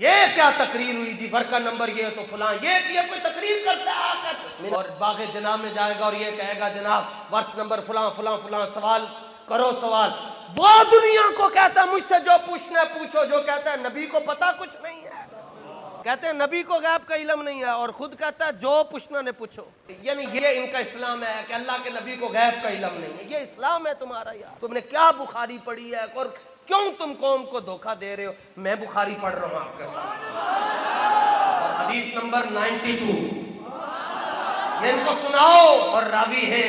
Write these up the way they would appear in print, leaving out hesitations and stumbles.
یہ کیا تقریر ہوئی جی، برقع نمبر یہ تو فلاں یہ کوئی تقریر کرتا ہے آ کر اور باغ جناب میں جائے گا اور یہ کہے گا جناب ورس نمبر فلاں فلاں فلاں، سوال کرو سوال۔ وہ دنیا کو کہتا ہے مجھ سے جو پوچھنا ہے پوچھو، جو کہتا ہے نبی کو پتا کچھ نہیں ہے، کہتے ہیں نبی کو غیب کا علم نہیں ہے، اور خود کہتا ہے جو پوچھنا نے پوچھو۔ یعنی یہ ان کا اسلام ہے کہ اللہ کے نبی کو غیب کا علم نہیں ہے۔ یہ اسلام ہے تمہارا یار؟ تم نے کیا بخاری پڑھی ہے اور کیوں تم قوم کو دھوکہ دے رہے ہو؟ میں بخاری پڑھ رہا ہوں آپ کے ساتھ، اور حدیث نمبر 92 یہ ان کو سناؤ۔ اور راوی ہے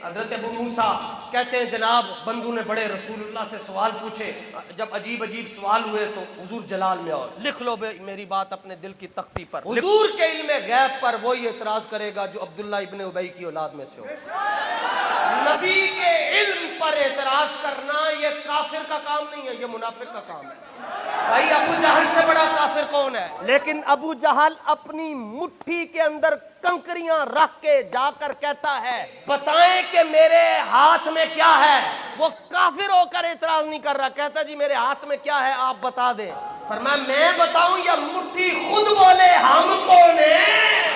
حضرت ابو موسیٰ، کہتے ہیں جناب بندو نے بڑے رسول اللہ سے سوال پوچھے، جب عجیب عجیب سوال ہوئے تو حضور جلال میں اور لکھ لو میری بات اپنے دل کی تختی پر۔ حضور کے علم غیب پر وہی اعتراض کرے گا جو عبداللہ ابن ابی کی اولاد میں سے ہو۔ نبی کے علم پر اعتراض کرنا یہ کافر کا کام نہیں ہے، یہ منافق کا کام ہے۔ بھائی ابو جہل سے بڑا کافر کون ہے؟ لیکن ابو جہل اپنی مٹھی کے اندر کنکریاں رکھ کے جا کر کہتا ہے بتائیں کہ میرے ہاتھ میں کیا ہے۔ وہ کافر ہو کر اعتراض نہیں کر رہا، کہتا جی میرے ہاتھ میں کیا ہے آپ بتا دیں۔ فرمایا میں بتاؤں یا مٹھی خود بولے ہم کون ہیں؟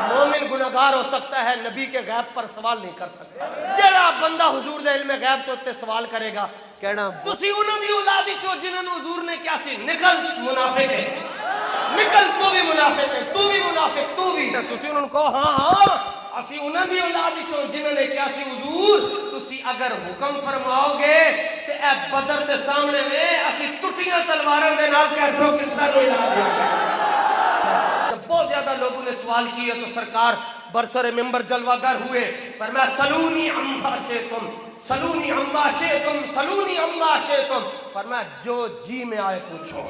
مومن گناہگار ہو سکتا ہے، نبی کے غیب پر سوال نہیں کر سکتا۔ جڑا بندہ حضور دے علم غیب تو تے سوال کرے گا، کہنا تسی انہوں دی اولادی چو جنہوں نے حضور نے کیا سی، نکل منافق ہے، نکل تو بھی منافق ہے، تو بھی منافق، تو بھی۔ تسی انہوں کو ہاں ہاں اسی انہوں دی اولادی چو جنہوں نے کیا سی حضور، تسی اگر حکم فرماؤ گے تے اے بدر دے سامنے میں اسی ٹوٹیاں تلواراں دے نال کیسو کس طرح نو علاج دیا گیا۔ جب بہت زیادہ لوگوں نے سوال کیے تو سرکار برسر ممبر جلوہ گر ہوئے، فرمایا سلونی عما شئتم، سلونی عما شئتم، سلونی عما شئتم، فرمایا جو جی میں آئے پوچھو۔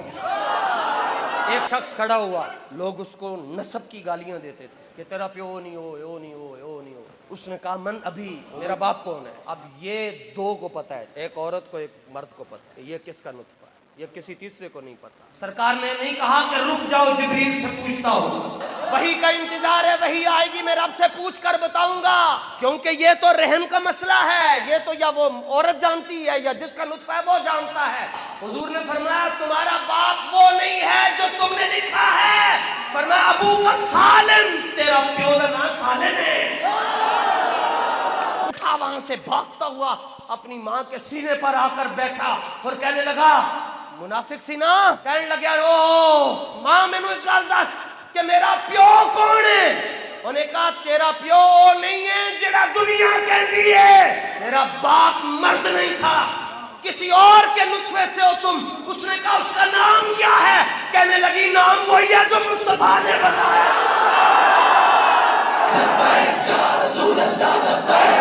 ایک شخص کھڑا ہوا، لوگ اس کو نسب کی گالیاں دیتے تھے کہ تیرا پیو نہیں ہو، او نہیں ہو، او نہیں ہو۔ اس نے کہا من ابھی، میرا باپ کون ہے؟ اب یہ دو کو پتہ ہے، ایک عورت کو ایک مرد کو پتہ ہے، یہ کس کا نطفہ ہے، یہ کسی تیسرے کو نہیں پتہ۔ سرکار نے نہیں کہا کہ رک جاؤ جبریل سے پوچھتا ہوں، وحی کا انتظار ہے، وحی آئے گی میں رب سے پوچھ کر بتاؤں گا، کیونکہ یہ تو رحم کا مسئلہ ہے، یہ تو یا وہ عورت جانتی ہے یا جس کا نطفہ ہے وہ جانتا ہے۔ حضور نے فرمایا تمہارا باپ وہ نہیں ہے جو تم نے لکھا ہے، فرمایا ابو کا سالم، تیرا پیو کا نام سالم ہے۔ اٹھا وہاں سے بھاگتا ہوا اپنی ماں کے سینے پر آ کر بیٹھا اور کہنے لگا منافق سی نا، کہنے لگا او ماں مینوں ایک گل دس کہ میرا پیو کون ہے؟ انہوں نے کہا تیرا پیو نہیں ہے جڑا دنیا کہتی ہے، میرا باپ مرد نہیں تھا، کسی اور کے نطفے سے ہو تم۔ اس نے کہا اس کا نام کیا ہے؟ کہنے لگی نام وہی ہے جو مصطفیٰ نے بتایا۔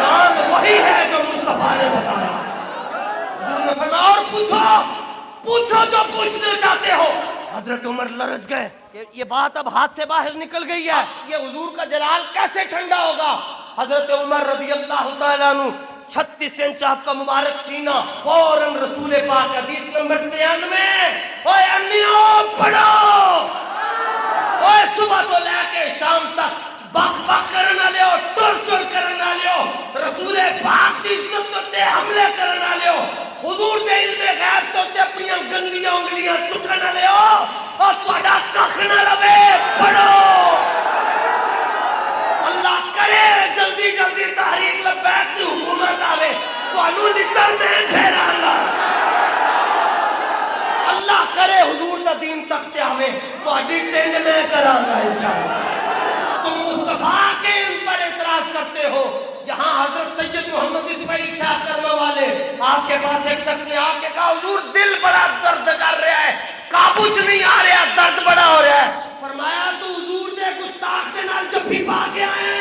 نام وہی ہے جو مصطفیٰ نے بتایا۔ حضور نے فرمایا اور پوچھو، پوچھو جو پوچھنا چاہتے ہو۔ حضرت عمر لرز گئے کہ یہ بات اب ہاتھ سے باہر نکل گئی ہے، یہ حضور کا جلال کیسے ٹھنڈا ہوگا؟ حضرت عمر رضی اللہ تعالیٰ عنہ 36 انچ آپ کا مبارک سینہ، فوراً رسول پاک حدیث نمبر 93 اوے امیوں پڑھو، اوے صبح تو لے کے شام تک بک بک کرنا لیو، ٹر ٹر کرنا لیو، رسول پاک کی عزت تے حملے کرنا لیو، حضور دے علم غیب تو تے اپنی گندیاں انگلیاں چکنا لیو اور تہاڈا ککھ نہ لوے۔ پڑھو اللہ کرے جلدی جلدی تحریک لبیک دی حکومت آوے، تانوں نکر میں گھیرا اللہ کرے حضور دا دین تخت آوے، تہاڈی ٹنڈ میں کراں گا انشاءاللہ۔ تم مصطفیٰ کے ان پر اعتراض کرتے ہو، یہاں حضرت سید محمد اسماعیل شاہ کرما والے آپ کے پاس ایک شخص نے آ کے کہا حضور دل بڑا درد کر رہا ہے، قابو چ نہیں آ رہا، درد بڑا ہو رہا ہے۔ فرمایا تو حضور دے گستاخ دے نال جفی پا کے آئے،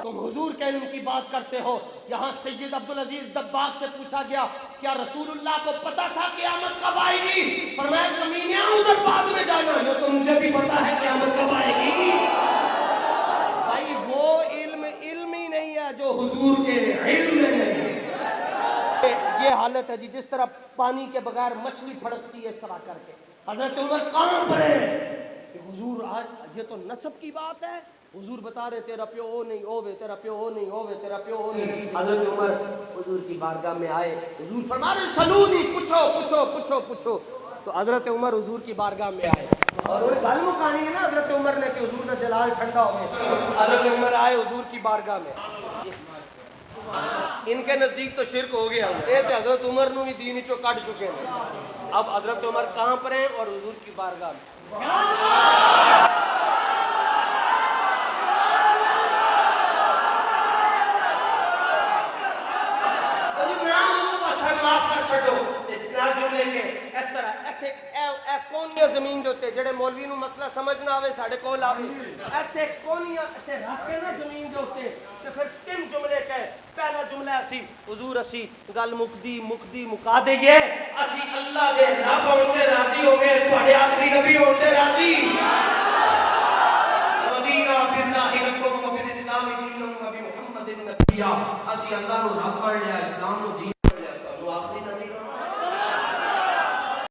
تم حضور کے علم کی بات کرتے ہو۔ یہاں سید عبدالعزیز دباغ سے پوچھا گیا کیا رسول اللہ کو پتا تھا قیامت کب آئے گی؟ فرمایا کمینیاں ادھر بعد میں جانا، یہ تو مجھے بھی پتا ہے قیامت کب آئے گی۔ بھائی وہ علم ہی نہیں ہے جو حضور کے علم میں نہیں ہے۔ یہ حالت ہے جی جس طرح پانی کے بغیر مچھلی پھڑکتی ہے، اس طرح کر کے حضرت عمر کہاں پر ہے کہ حضور آج یہ تو نسب کی بات ہے، حضور بتا رہے تیرا پیو او نہیں اوے، تیرا پیو او نہیں اوے، تیرا پیو او نہیں۔ حضرت عمر حضور کی بارگاہ میں آئے، حضور فرما رہے سلونی، پوچھو پوچھو پوچھو پوچھو۔ تو حضرت عمر حضور کی بارگاہ میں آئے اور انہیں گل مکانی ہے نا حضرت عمر نے کہ حضور نے جلال ٹھنڈا ہو گئے. حضرت عمر آئے حضور کی بارگاہ میں. ان کے نزدیک تو شرک ہو گیا, یہ تو حضرت عمر نو بھی دین چو کٹ چکے ہیں. اب حضرت عمر کہاں پر ہیں اور حضور کی بارگاہ میں. زمین دے جڑے مولوی نو مسئلہ سمجھ نہ آوے ساڈے کول آوے ایتھے کونیاں ایتھے رکھ کے نا زمین دے اوتے تے پھر 3 جملے کہے. پہلا جملہ اسی حضور اسی گل مکدی مکا دئیے اسی اللہ دے رب ہوندے راضی ہو گئے تواڈے آخری نبی ہوندے راضی. مدینہ باللہ ربکم وبالاسلام دین وبمحمد نبی. اسی اللہ نو رب مان لیا اسلام نو دین